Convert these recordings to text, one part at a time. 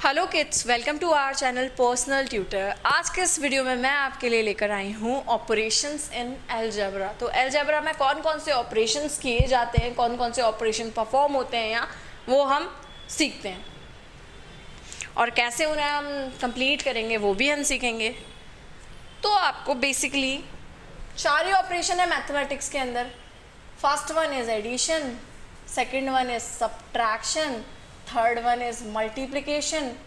Hello kids, welcome to our channel personal tutor. आज के इस वीडियो में मैं आपके लिए लेकर आई हूँ ऑपरेशंस इन अलजेब्रा। तो अलजेब्रा में कौन कौन से ऑपरेशंस किए जाते हैं, कौन कौन से ऑपरेशन परफॉर्म होते हैं यहाँ, वो हम सीखते हैं और कैसे उन्हें हम कंप्लीट करेंगे वो भी हम सीखेंगे। तो आपको बेसिकली 4 ही ऑपरेशन है मैथमेटिक्स के अंदर। First one is addition, second one is subtraction, third one is multiplication,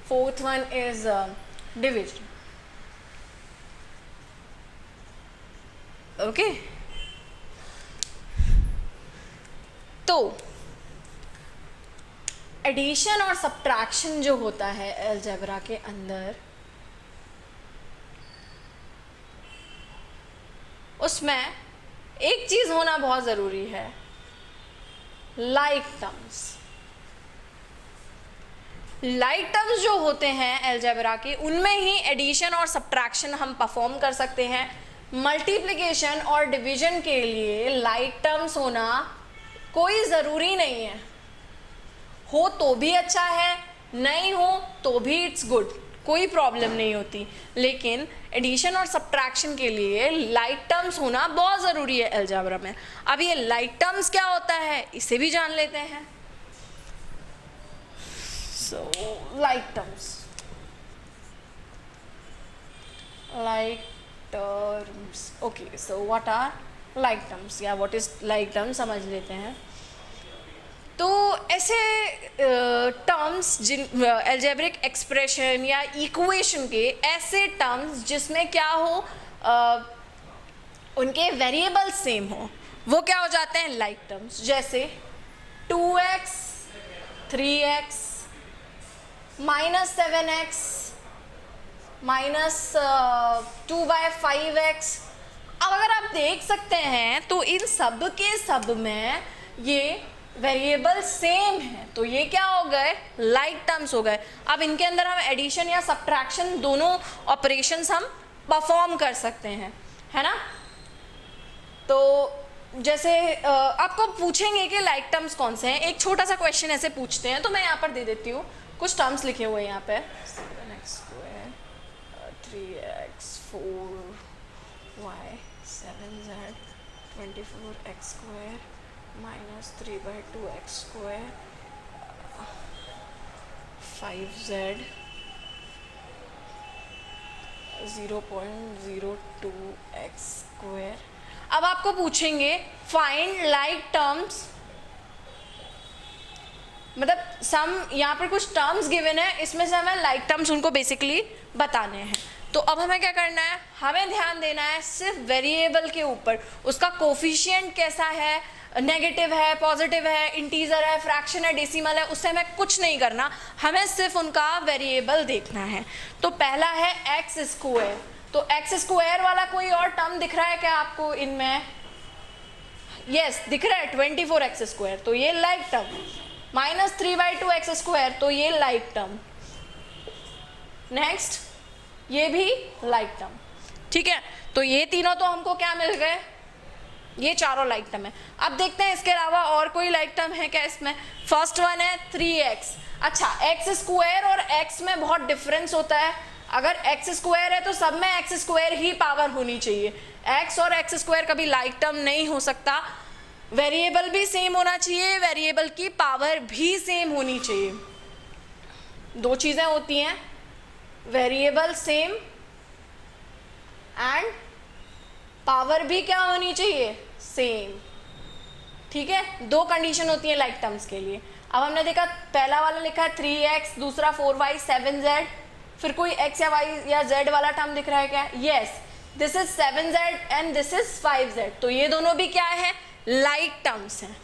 fourth one is division. Okay, तो एडिशन और सब्ट्रैक्शन जो होता है अलजेब्रा के अंदर, उसमें एक चीज होना बहुत जरूरी है, लाइक टर्म्स। लाइक टर्म्स जो होते हैं अलजेब्रा के, उनमें ही एडिशन और सब्ट्रैक्शन हम परफॉर्म कर सकते हैं। मल्टीप्लिकेशन और डिवीजन के लिए लाइक टर्म्स होना कोई ज़रूरी नहीं है, हो तो भी अच्छा है, नहीं हो तो भी इट्स गुड, कोई प्रॉब्लम नहीं होती। लेकिन एडिशन और सब्ट्रैक्शन के लिए लाइक टर्म्स होना बहुत ज़रूरी है अलजेब्रा में। अब ये लाइक टर्म्स क्या होता है, इसे भी जान लेते हैं। So like terms, okay, so what are like terms या what is like terms समझ लेते हैं। तो ऐसे टर्म्स जिन अलजेब्रिक एक्सप्रेशन या इक्वेशन के ऐसे टर्म्स जिसमें क्या हो, उनके वेरिएबल सेम हो, वो क्या हो जाते हैं लाइक टर्म्स। जैसे 2x 3x -7x -2/5x। अब अगर आप देख सकते हैं तो इन सब के सब में ये वेरिएबल सेम है, तो ये क्या हो गए, लाइक टर्म्स हो गए। अब इनके अंदर हम एडिशन या सब्ट्रैक्शन दोनों ऑपरेशंस हम परफॉर्म कर सकते हैं, है ना। तो जैसे आपको पूछेंगे कि लाइक टर्म्स कौन से हैं, एक छोटा सा क्वेश्चन ऐसे पूछते हैं, तो मैं यहाँ पर दे देती हूँ। कुछ टर्म्स लिखे हुए हैं यहाँ पे, 7x square 3x 4y 7z 24x square -3/2x square 5z 0.02x square. अब आपको पूछेंगे फाइंड लाइक टर्म्स, मतलब सम यहाँ पर कुछ टर्म्स गिवन है, इसमें से हमें लाइक टर्म्स उनको बेसिकली बताने हैं। तो अब हमें क्या करना है, हमें ध्यान देना है सिर्फ वेरिएबल के ऊपर, उसका कोफिशिएंट कैसा है, नेगेटिव है, पॉजिटिव है, इंटीजर है, फ्रैक्शन है, डेसिमल है, उससे हमें कुछ नहीं करना, हमें सिर्फ उनका वेरिएबल देखना है। तो पहला है एक्स स्क्वायर। तो एक्स स्क्वायर वाला कोई और टर्म दिख रहा है क्या आपको इनमें? यस, दिख रहा है 24x स्क्वायर, तो ये लाइक टर्म। -3/2x स्क्वायर, तो ये लाइक टर्म। नेक्स्ट, ये भी लाइक टर्म, ठीक है। तो ये तीनों तो हमको क्या मिल गए, ये चारों लाइक टर्म है। अब देखते हैं इसके अलावा और कोई लाइक टर्म है क्या इसमें। फर्स्ट वन है 3x। अच्छा, एक्स स्क्वायर और x में बहुत डिफरेंस होता है। अगर एक्स स्क्वायर है तो सब में एक्स स्क्वायर ही पावर होनी चाहिए, x और एक्स स्क्वायर कभी लाइक टर्म नहीं हो सकता। वेरिएबल भी सेम होना चाहिए, वेरिएबल की पावर भी सेम होनी चाहिए। दो चीज़ें होती हैं, वेरिएबल सेम एंड पावर भी क्या होनी चाहिए, सेम, ठीक है। दो कंडीशन होती है लाइक टर्म्स के लिए। अब हमने देखा पहला वाला लिखा है 3x, दूसरा 4y 7z, फिर कोई x या y या z वाला टर्म दिख रहा है क्या? Yes, this is 7z and this is 5z। तो ये दोनों भी क्या है, लाइक टर्म्स हैं।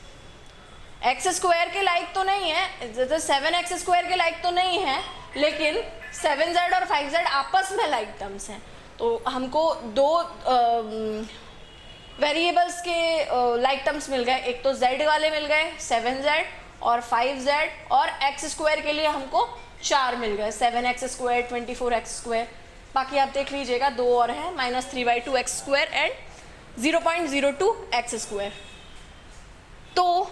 एक्स स्क्वायर के लाइक तो नहीं है, 7x स्क्वायर के लाइक तो नहीं है, लेकिन 7z और 5z आपस में लाइक टर्म्स हैं। तो हमको दो वेरिएबल्स के लाइक टर्म्स मिल गए, एक तो z वाले मिल गए 7z और 5z, और x स्क्वायर के लिए हमको 4 मिल गए, 7x स्क्वायर 24x स्क्वायर। बाकी आप देख लीजिएगा, दो और हैं, -3/2x square and 0.02x square. तो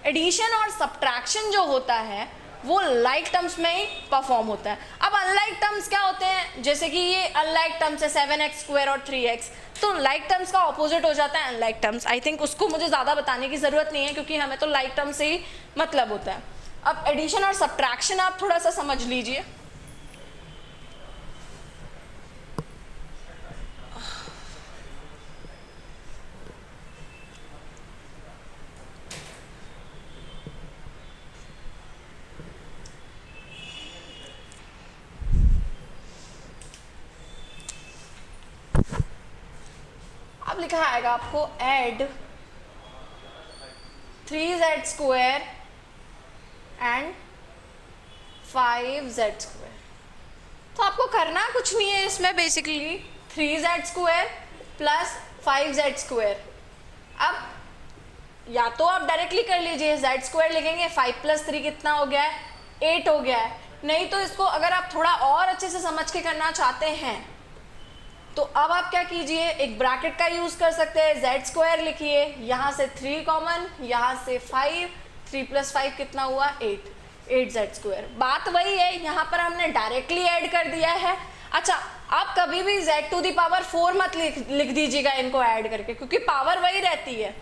एडिशन और सब्ट्रैक्शन जो होता है वो लाइक टर्म्स में ही परफॉर्म होता है। अब अनलाइक टर्म्स क्या होते हैं, जैसे कि ये अनलाइक टर्म्स है 7x² और 3x, तो लाइक टर्म्स का ऑपोजिट हो जाता है अनलाइक टर्म्स। आई थिंक उसको मुझे ज़्यादा बताने की ज़रूरत नहीं है, क्योंकि हमें तो लाइक टर्म से ही मतलब होता है। अब एडिशन और सब्ट्रैक्शन आप थोड़ा सा समझ लीजिए। अब लिखा आएगा आपको ऐड 3z² एंड 5z²। तो आपको करना कुछ नहीं है इसमें, बेसिकली 3z² प्लस 5z²। अब या तो आप डायरेक्टली कर लीजिए, z² लिखेंगे, 5 + 3 कितना हो गया है, 8 हो गया है। नहीं तो इसको अगर आप थोड़ा और अच्छे से समझ के करना चाहते हैं तो अब आप क्या कीजिए, एक ब्रैकेट का यूज कर सकते हैं, z² लिखिए, यहाँ से 3 कॉमन, यहाँ से 5, 3 + 5 कितना हुआ, 8z²। बात वही है, यहाँ पर हमने डायरेक्टली ऐड कर दिया है। अच्छा, आप कभी भी z⁴ मत लिख दीजिएगा इनको ऐड करके, क्योंकि पावर वही रहती है।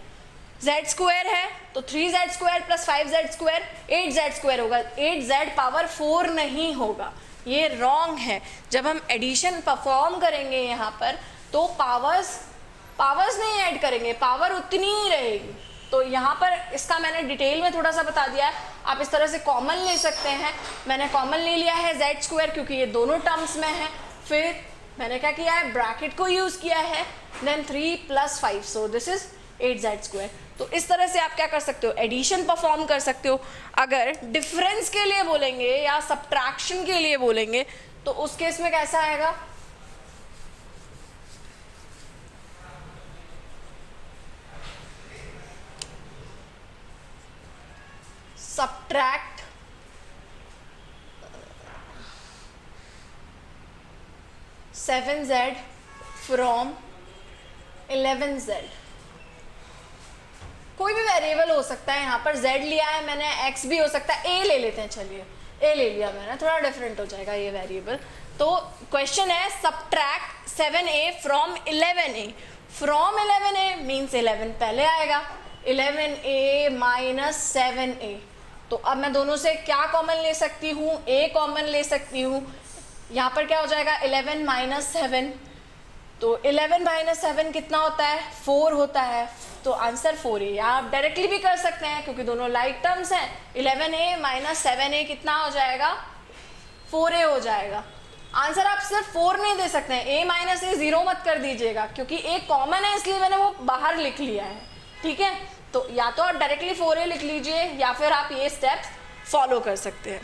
z² है तो 3z² प्लस 5z² 8z² होगा, 8z⁴ नहीं होगा, ये रॉन्ग है। जब हम एडिशन परफॉर्म करेंगे यहाँ पर तो पावर्स नहीं ऐड करेंगे, पावर उतनी ही रहेगी। तो यहाँ पर इसका मैंने डिटेल में थोड़ा सा बता दिया है। आप इस तरह से कॉमन ले सकते हैं, मैंने कॉमन ले लिया है z² क्योंकि ये दोनों टर्म्स में है। फिर मैंने क्या किया है, ब्रैकेट को यूज किया है, then 3 + 5, so this is 8z²। तो इस तरह से आप क्या कर सकते हो, एडिशन परफॉर्म कर सकते हो। अगर डिफरेंस के लिए बोलेंगे या सब्ट्रैक्शन के लिए बोलेंगे तो उस केस में कैसा आएगा, सब्ट्रैक्ट 7z फ्रॉम 11z। कोई भी वेरिएबल हो सकता है, यहाँ पर z लिया है मैंने, x भी हो सकता है, a ले लेते हैं, चलिए a ले लिया मैंने, थोड़ा डिफरेंट हो जाएगा ये वेरिएबल। तो क्वेश्चन है subtract 7a from 11a। From 11a means 11 पहले आएगा, 11a माइनस 7a। तो अब मैं दोनों से क्या कॉमन ले सकती हूँ, a कॉमन ले सकती हूँ। यहाँ पर क्या हो जाएगा, 11 माइनस 7, तो 11 माइनस 7 कितना होता है, 4 होता है। तो आंसर 4 है। या आप डायरेक्टली भी कर सकते हैं क्योंकि दोनों लाइक टर्म्स हैं, 11a माइनस 7a कितना हो जाएगा, 4a हो जाएगा। आंसर आप सिर्फ 4 नहीं दे सकते हैं, a माइनस a 0 मत कर दीजिएगा, क्योंकि a कॉमन है इसलिए मैंने वो बाहर लिख लिया है, ठीक है। तो या तो आप डायरेक्टली 4a लिख लीजिए या फिर आप ये स्टेप्स फॉलो कर सकते हैं।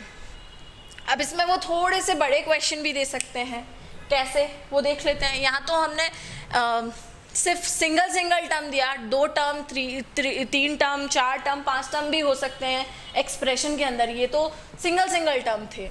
अब इसमें वो थोड़े से बड़े क्वेश्चन भी दे सकते हैं, कैसे वो देख लेते हैं। यहाँ तो हमने सिर्फ सिंगल टर्म दिया, 2 टर्म, 3 टर्म, 4 टर्म, 5 टर्म भी हो सकते हैं एक्सप्रेशन के अंदर, ये तो सिंगल टर्म थे।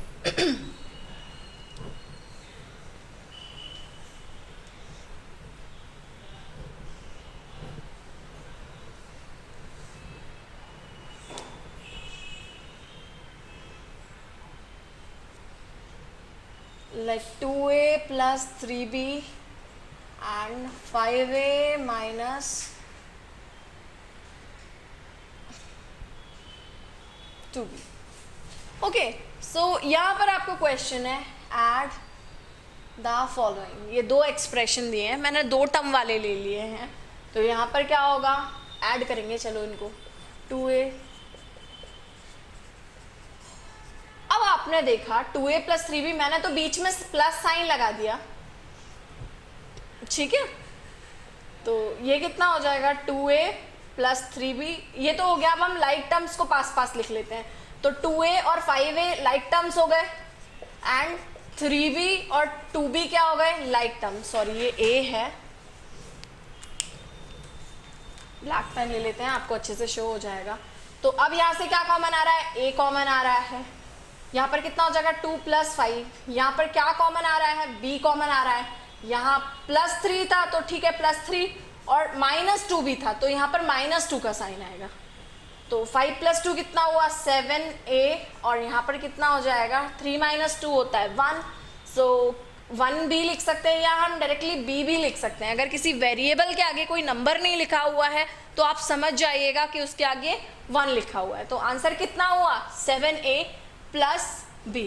like 2a plus 3b and 5a minus 2b। Okay, so यहाँ पर आपको क्वेश्चन है ऐड द फॉलोइंग। ये 2 एक्सप्रेशन दिए हैं, मैंने 2 टर्म वाले ले लिए हैं। तो यहाँ पर क्या होगा, ऐड करेंगे, चलो इनको 2a। अब आपने देखा 2a प्लस 3b, मैंने तो बीच में प्लस साइन लगा दिया, ठीक है। तो ये कितना हो जाएगा, 2a प्लस 3b, ये तो हो गया। अब हम लाइक टर्म्स को पास लिख लेते हैं। तो 2a और 5a लाइक टर्म्स हो गए एंड 3b और 2b क्या हो गए, लाइक टर्म्स। सॉरी ये a है, ब्लैक पेन ले लेते हैं, आपको अच्छे से शो हो जाएगा। तो अब यहाँ से क्या कॉमन आ रहा है, a कॉमन आ रहा है। यहाँ पर कितना हो जाएगा, 2 + 5। यहाँ पर क्या कॉमन आ रहा है, b कॉमन आ रहा है। यहाँ +3 था तो ठीक है, +3, और -2 भी था तो यहाँ पर -2 का साइन आएगा। तो 5 + 2 कितना हुआ 7a, और यहाँ पर कितना हो जाएगा 3 - 2 होता है 1, सो 1 भी लिख सकते हैं या हम डायरेक्टली b भी लिख सकते हैं। अगर किसी वेरिएबल के आगे कोई नंबर नहीं लिखा हुआ है तो आप समझ जाइएगा कि उसके आगे 1 लिखा हुआ है। तो आंसर कितना हुआ 7a + b।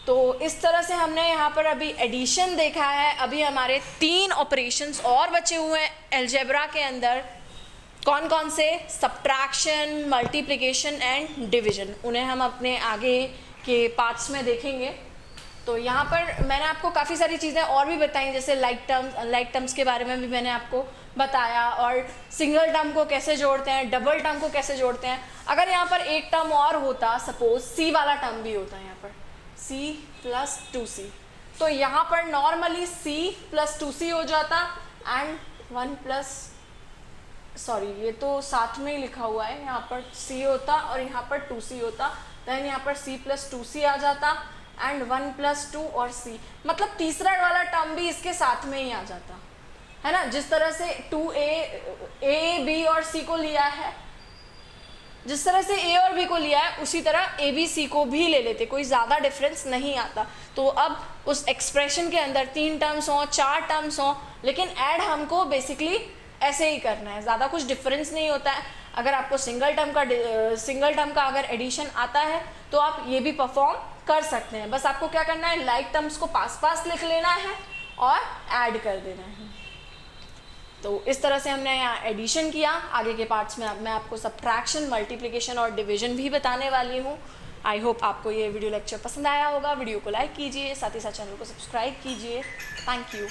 तो इस तरह से हमने यहाँ पर अभी एडिशन देखा है। अभी हमारे 3 ऑपरेशंस और बचे हुए हैं अलजेब्रा के अंदर। कौन कौन से? Subtraction, multiplication and division. उन्हें हम अपने आगे के पार्ट्स में देखेंगे। तो यहाँ पर मैंने आपको काफ़ी सारी चीज़ें और भी बताई, जैसे लाइक टर्म्स, अनलाइक टर्म्स के बारे में भी मैंने आपको बताया, और सिंगल टर्म को कैसे जोड़ते हैं, डबल टर्म को कैसे जोड़ते हैं। अगर यहाँ पर एक टर्म और होता, सपोज सी वाला टर्म भी होता है यहाँ पर c + 2c, तो यहाँ पर नॉर्मली c + 2c हो जाता एंड 1 प्लस, सॉरी ये तो साथ में ही लिखा हुआ है, यहाँ पर c होता और यहाँ पर 2c होता, देन यहाँ पर c + 2c आ जाता एंड 1 + 2 और c, मतलब तीसरा वाला टर्म भी इसके साथ में ही आ जाता है ना। जिस तरह से 2a b और c को लिया है, जिस तरह से a और b को लिया है उसी तरह a b c को भी ले लेते, कोई ज़्यादा डिफरेंस नहीं आता। तो अब उस एक्सप्रेशन के अंदर 3 टर्म्स हों, 4 टर्म्स हों, लेकिन ऐड हमको बेसिकली ऐसे ही करना है, ज़्यादा कुछ डिफरेंस नहीं होता है। अगर आपको सिंगल टर्म का अगर एडिशन आता है तो आप ये भी परफॉर्म कर सकते हैं। बस आपको क्या करना है, लाइक टर्म्स को पास लिख लेना है और ऐड कर देना है। तो इस तरह से हमने यहाँ एडिशन किया। आगे के पार्ट्स में अब मैं आपको सब्ट्रैक्शन, मल्टीप्लिकेशन और डिवीजन भी बताने वाली हूँ। आई होप आपको ये वीडियो लेक्चर पसंद आया होगा। वीडियो को लाइक कीजिए, साथ ही साथ चैनल को सब्सक्राइब कीजिए। Thank you.